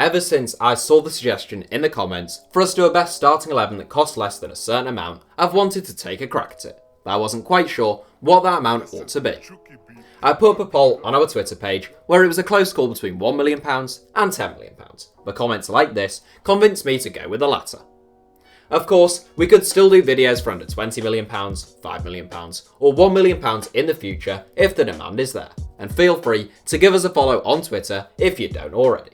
Ever since I saw the suggestion in the comments for us to do a best starting 11 that costs less than a certain amount, I've wanted to take a crack at it, but I wasn't quite sure what that amount ought to be. I put up a poll on our Twitter page where it was a close call between £1 million and £10 million, but comments like this convinced me to go with the latter. Of course, we could still do videos for under £20 million, £5 million, or £1 million in the future if the demand is there, and feel free to give us a follow on Twitter if you don't already.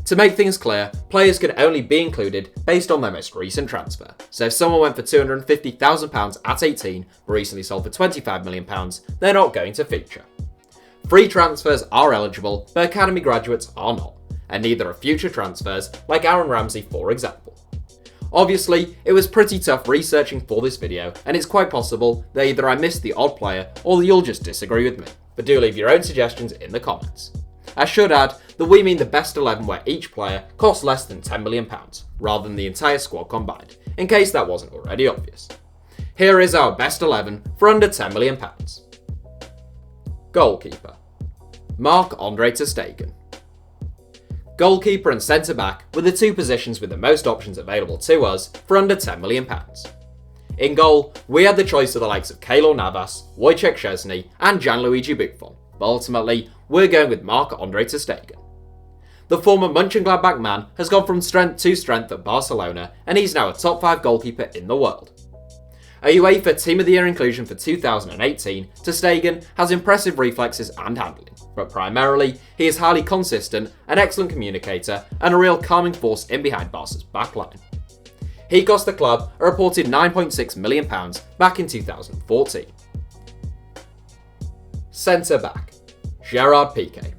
To make things clear, players can only be included based on their most recent transfer, so if someone went for £250,000 at 18 but recently sold for £25 million, they're not going to feature. Free transfers are eligible, but academy graduates are not, and neither are future transfers like Aaron Ramsey for example. Obviously, it was pretty tough researching for this video, and it's quite possible that either I missed the odd player or that you'll just disagree with me, but do leave your own suggestions in the comments. I should add that we mean the best 11 where each player costs less than £10 million, rather than the entire squad combined, in case that wasn't already obvious. Here is our best 11 for under £10 million. Goalkeeper. Marc-Andre to Stegen. Goalkeeper and centre-back were the two positions with the most options available to us for under £10 million. In goal, we had the choice of the likes of Keylor Navas, Wojciech Szczesny and Gianluigi Buffon, but ultimately, we're going with Marc-Andre ter Stegen. The former Mönchengladbach man has gone from strength to strength at Barcelona, and he's now a top 5 goalkeeper in the world. A UEFA Team of the Year inclusion for 2018, ter Stegen has impressive reflexes and handling, but primarily, he is highly consistent, an excellent communicator, and a real calming force in behind Barca's backline. He cost the club a reported £9.6 million back in 2014. Centre-back. Gerard Piqué.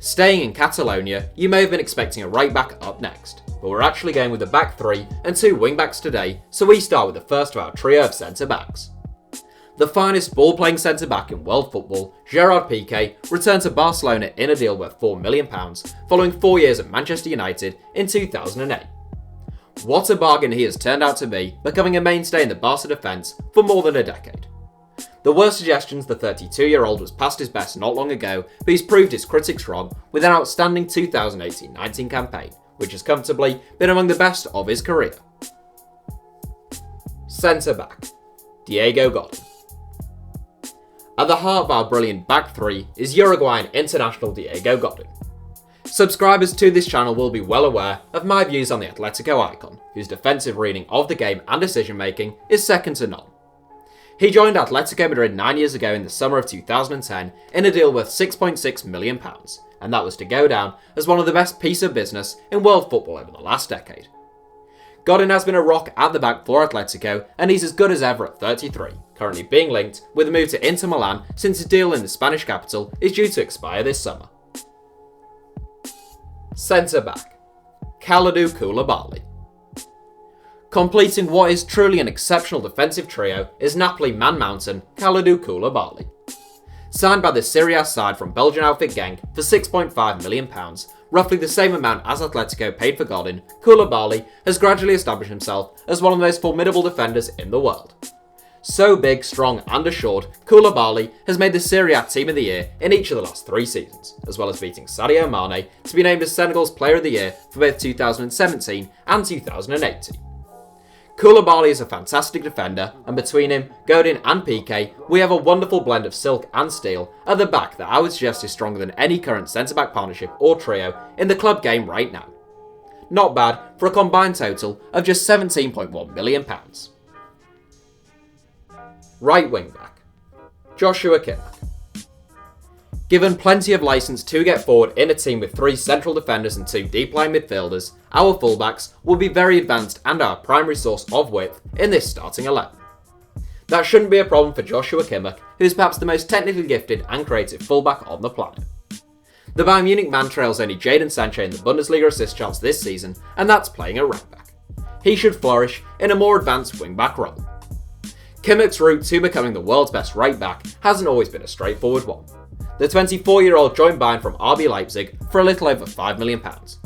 Staying in Catalonia, you may have been expecting a right back up next, but we're actually going with a back 3 and 2 wing backs today, so we start with the first of our trio of centre backs. The finest ball playing centre back in world football, Gerard Piqué returned to Barcelona in a deal worth £4 million following 4 years at Manchester United in 2008. What a bargain he has turned out to be, becoming a mainstay in the Barca defence for more than a decade. There were suggestions the 32-year-old was past his best not long ago, but he's proved his critics wrong with an outstanding 2018-19 campaign, which has comfortably been among the best of his career. Centre-back. Diego Godin. At the heart of our brilliant back 3 is Uruguayan international Diego Godin. Subscribers to this channel will be well aware of my views on the Atletico icon, whose defensive reading of the game and decision making is second to none. He joined Atletico Madrid 9 years ago in the summer of 2010 in a deal worth £6.6 million, and that was to go down as one of the best pieces of business in world football over the last decade. Godin has been a rock at the back for Atletico, and he's as good as ever at 33, currently being linked with a move to Inter Milan since his deal in the Spanish capital is due to expire this summer. Centre-back. Kalidou Koulibaly. Completing what is truly an exceptional defensive trio is Napoli man-mountain Kalidou Koulibaly. Signed by the Serie A side from Belgian outfit Genk for £6.5 million, roughly the same amount as Atletico paid for Godin, Koulibaly has gradually established himself as one of the most formidable defenders in the world. So big, strong and assured, Koulibaly has made the Serie A Team of the Year in each of the last 3 seasons, as well as beating Sadio Mane to be named as Senegal's Player of the Year for both 2017 and 2018. Koulibaly is a fantastic defender, and between him, Godin and Piqué, we have a wonderful blend of silk and steel at the back that I would suggest is stronger than any current centre-back partnership or trio in the club game right now. Not bad for a combined total of just £17.1 million. Right wing back. Joshua Kimmich. Given plenty of licence to get forward in a team with 3 central defenders and 2 deep-line midfielders, our fullbacks will be very advanced and our primary source of width in this starting 11. That shouldn't be a problem for Joshua Kimmich, who is perhaps the most technically gifted and creative fullback on the planet. The Bayern Munich man trails only Jadon Sancho in the Bundesliga assist charts this season, and that's playing at right back. He should flourish in a more advanced wing-back role. Kimmich's route to becoming the world's best right back hasn't always been a straightforward one. The 24-year-old joined Bayern from RB Leipzig for a little over £5 million,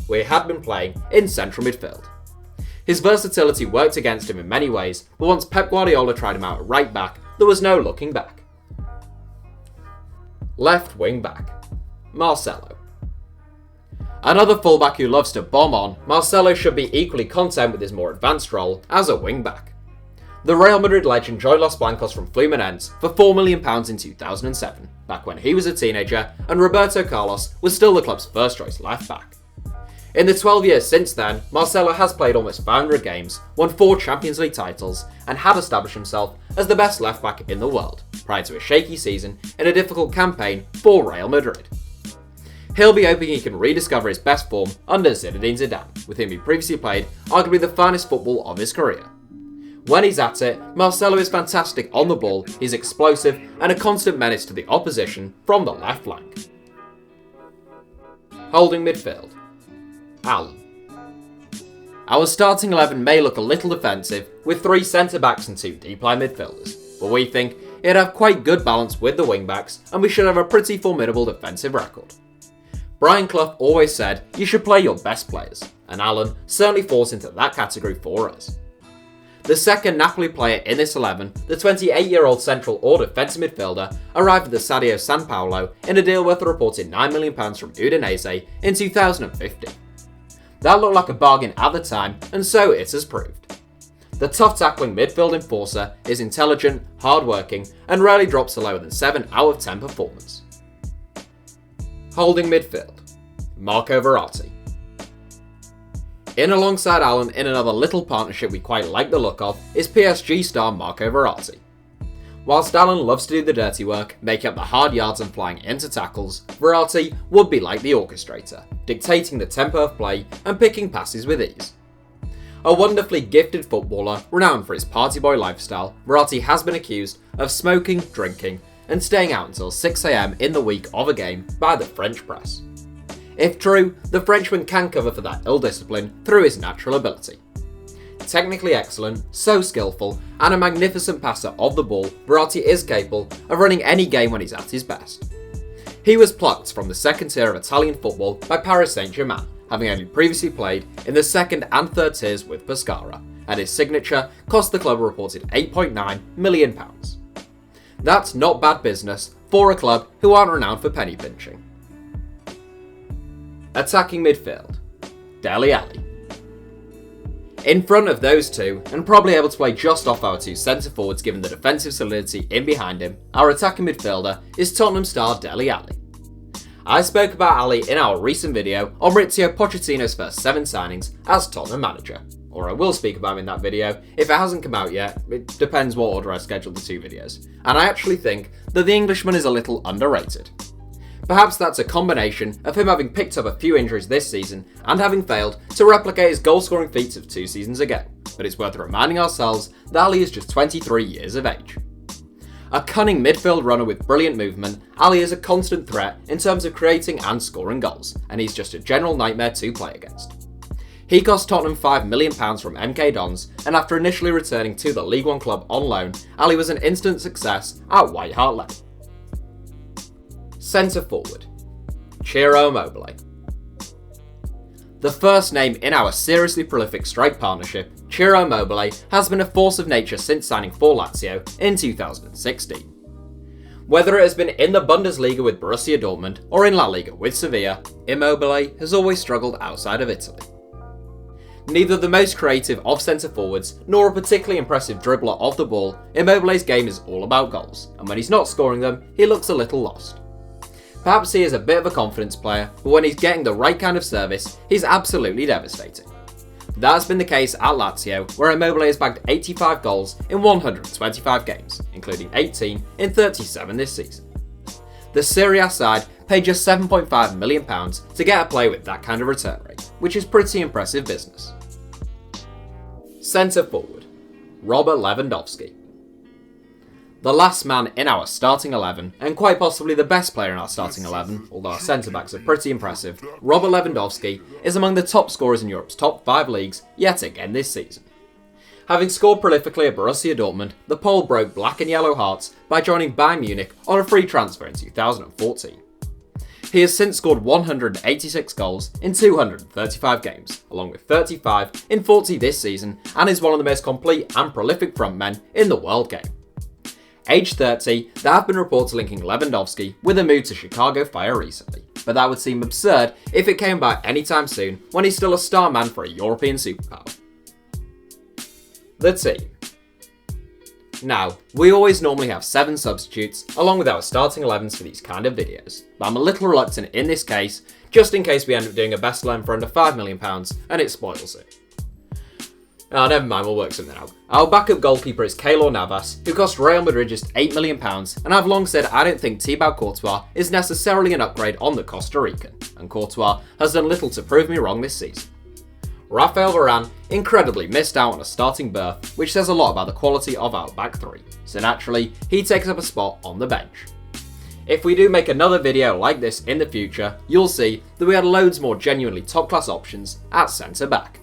where he had been playing in central midfield. His versatility worked against him in many ways, but once Pep Guardiola tried him out at right back, there was no looking back. Left wing back. Marcelo. Another fullback who loves to bomb on, Marcelo should be equally content with his more advanced role as a wing-back. The Real Madrid legend joined Los Blancos from Fluminense for £4 million in 2007, back when he was a teenager and Roberto Carlos was still the club's first-choice left-back. In the 12 years since then, Marcelo has played almost 500 games, won 4 Champions League titles, and had established himself as the best left-back in the world, prior to a shaky season in a difficult campaign for Real Madrid. He'll be hoping he can rediscover his best form under Zinedine Zidane, with whom he previously played arguably the finest football of his career. When he's at it, Marcelo is fantastic on the ball, he's explosive, and a constant menace to the opposition from the left flank. Holding midfield. Alan. Our starting 11 may look a little defensive, with 3 centre-backs and 2 deep-line midfielders, but we think it'd have quite good balance with the wing-backs, and we should have a pretty formidable defensive record. Brian Clough always said you should play your best players, and Alan certainly falls into that category for us. The second Napoli player in this 11, the 28-year-old central or defensive midfielder, arrived at the Stadio San Paolo in a deal worth a reported £9 million from Udinese in 2015. That looked like a bargain at the time, and so it has proved. The tough-tackling midfield enforcer is intelligent, hard-working, and rarely drops a lower than 7 out of 10 performance. Holding midfield. Marco Verratti. In alongside Alan in another little partnership we quite like the look of is PSG star Marco Verratti. Whilst Alan loves to do the dirty work, making up the hard yards and flying into tackles, Verratti would be like the orchestrator, dictating the tempo of play and picking passes with ease. A wonderfully gifted footballer, renowned for his party boy lifestyle, Verratti has been accused of smoking, drinking, and staying out until 6 AM in the week of a game by the French press. If true, the Frenchman can cover for that ill discipline through his natural ability. Technically excellent, so skillful, and a magnificent passer of the ball, Verratti is capable of running any game when he's at his best. He was plucked from the second tier of Italian football by Paris Saint-Germain, having only previously played in the second and third tiers with Pescara, and his signature cost the club a reported £8.9 million. That's not bad business for a club who aren't renowned for penny pinching. Attacking midfield. Dele Alli. In front of those two, and probably able to play just off our 2 centre forwards given the defensive solidity in behind him, our attacking midfielder is Tottenham star Dele Alli. I spoke about Ali in our recent video on Maurizio Pochettino's first 7 signings as Tottenham manager, or I will speak about him in that video if it hasn't come out yet. It depends what order I scheduled the 2 videos, and I actually think that the Englishman is a little underrated. Perhaps that's a combination of him having picked up a few injuries this season and having failed to replicate his goal-scoring feats of 2 seasons ago, but it's worth reminding ourselves that Ali is just 23 years of age. A cunning midfield runner with brilliant movement, Ali is a constant threat in terms of creating and scoring goals, and he's just a general nightmare to play against. He cost Tottenham £5 million from MK Dons, and after initially returning to the League One club on loan, Ali was an instant success at White Hart Lane. Centre forward. Ciro Immobile. The first name in our seriously prolific strike partnership, Ciro Immobile has been a force of nature since signing for Lazio in 2016. Whether it has been in the Bundesliga with Borussia Dortmund or in La Liga with Sevilla, Immobile has always struggled outside of Italy. Neither the most creative of centre forwards nor a particularly impressive dribbler of the ball, Immobile's game is all about goals, and when he's not scoring them, he looks a little lost. Perhaps he is a bit of a confidence player, but when he's getting the right kind of service, he's absolutely devastating. That's been the case at Lazio, where Immobile has bagged 85 goals in 125 games, including 18 in 37 this season. The Serie A side paid just £7.5 million to get a player with that kind of return rate, which is pretty impressive business. Centre forward. Robert Lewandowski. The last man in our starting 11, and quite possibly the best player in our starting 11, although our centre-backs are pretty impressive, Robert Lewandowski is among the top scorers in Europe's top 5 leagues yet again this season. Having scored prolifically at Borussia Dortmund, the Pole broke black and yellow hearts by joining Bayern Munich on a free transfer in 2014. He has since scored 186 goals in 235 games, along with 35 in 40 this season, and is one of the most complete and prolific frontmen in the world game. Aged 30, there have been reports linking Lewandowski with a move to Chicago Fire recently, but that would seem absurd if it came back anytime soon when he's still a star man for a European superpower. The team. Now, we always normally have 7 substitutes along with our starting 11s for these kind of videos, but I'm a little reluctant in this case, just in case we end up doing a best 11 for under £5 million and it spoils it. Oh, never mind, we'll work something out. Our backup goalkeeper is Keylor Navas, who cost Real Madrid just £8 million, and I've long said I don't think Thibaut Courtois is necessarily an upgrade on the Costa Rican, and Courtois has done little to prove me wrong this season. Rafael Varane incredibly missed out on a starting berth, which says a lot about the quality of our back 3, so naturally, he takes up a spot on the bench. If we do make another video like this in the future, you'll see that we had loads more genuinely top class options at centre back.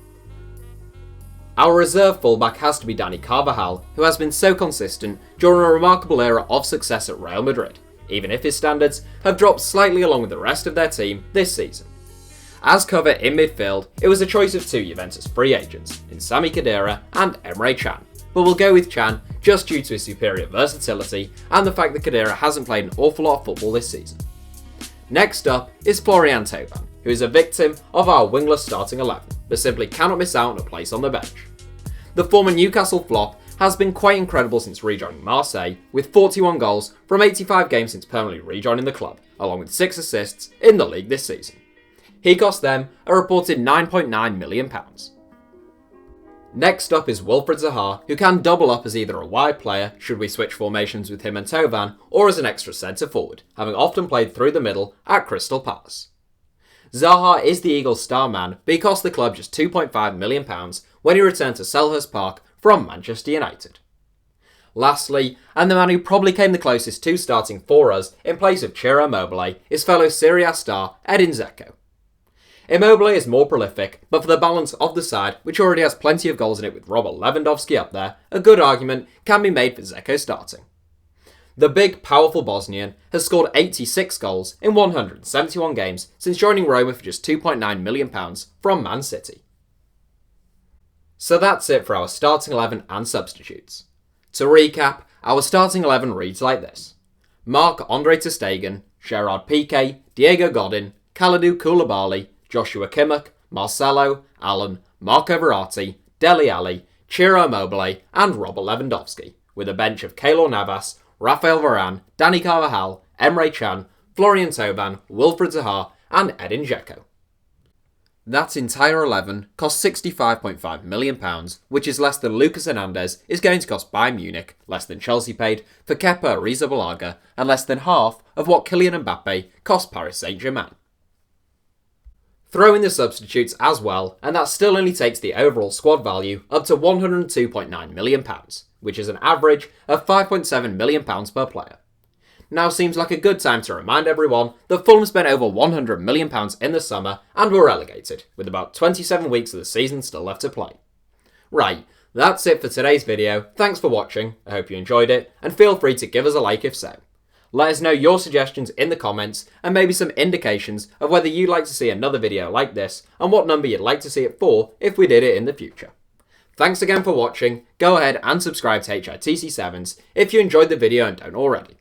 Our reserve fullback has to be Dani Carvajal, who has been so consistent during a remarkable era of success at Real Madrid, even if his standards have dropped slightly along with the rest of their team this season. As cover in midfield, it was a choice of 2 Juventus free agents, in Sami Khedira and Emre Can, but we'll go with Can just due to his superior versatility and the fact that Khedira hasn't played an awful lot of football this season. Next up is Florian Thauvin, who is a victim of our wingless starting 11, but simply cannot miss out on a place on the bench. The former Newcastle flop has been quite incredible since rejoining Marseille, with 41 goals from 85 games since permanently rejoining the club, along with 6 assists in the league this season. He cost them a reported £9.9 million. Next up is Wilfried Zaha, who can double up as either a wide player, should we switch formations with him and Thauvin, or as an extra centre forward, having often played through the middle at Crystal Palace. Zaha is the Eagles' star man, but he cost the club just £2.5 million when he returned to Selhurst Park from Manchester United. Lastly, and the man who probably came the closest to starting for us in place of Ciro Immobile, is fellow Serie A star Edin Dzeko. Immobile is more prolific, but for the balance of the side, which already has plenty of goals in it with Robert Lewandowski up there, a good argument can be made for Dzeko starting. The big, powerful Bosnian has scored 86 goals in 171 games since joining Roma for just £2.9 million from Man City. So that's it for our starting 11 and substitutes. To recap, our starting 11 reads like this: Marc-Andre to Stegen, Gerard Piqué, Diego Godin, Kalidou Koulibaly, Joshua Kimmich, Marcelo, Allen, Marco Verratti, Dele Alli, Ciro Immobile and Robert Lewandowski, with a bench of Keylor Navas, Rafael Varane, Dani Carvajal, Emre Can, Florian Thauvin, Wilfried Zaha and Edin Dzeko. That entire 11 cost £65.5 million, which is less than Lucas Hernandez is going to cost Bayern Munich, less than Chelsea paid for Kepa Arrizabalaga, and less than half of what Kylian Mbappe cost Paris Saint-Germain. Throw in the substitutes as well, and that still only takes the overall squad value up to £102.9 million, which is an average of £5.7 million per player. Now seems like a good time to remind everyone that Fulham spent over £100 million in the summer and were relegated, with about 27 weeks of the season still left to play. Right, that's it for today's video. Thanks for watching, I hope you enjoyed it, and feel free to give us a like if so. Let us know your suggestions in the comments and maybe some indications of whether you'd like to see another video like this and what number you'd like to see it for if we did it in the future. Thanks again for watching, go ahead and subscribe to HITC Sevens if you enjoyed the video and don't already.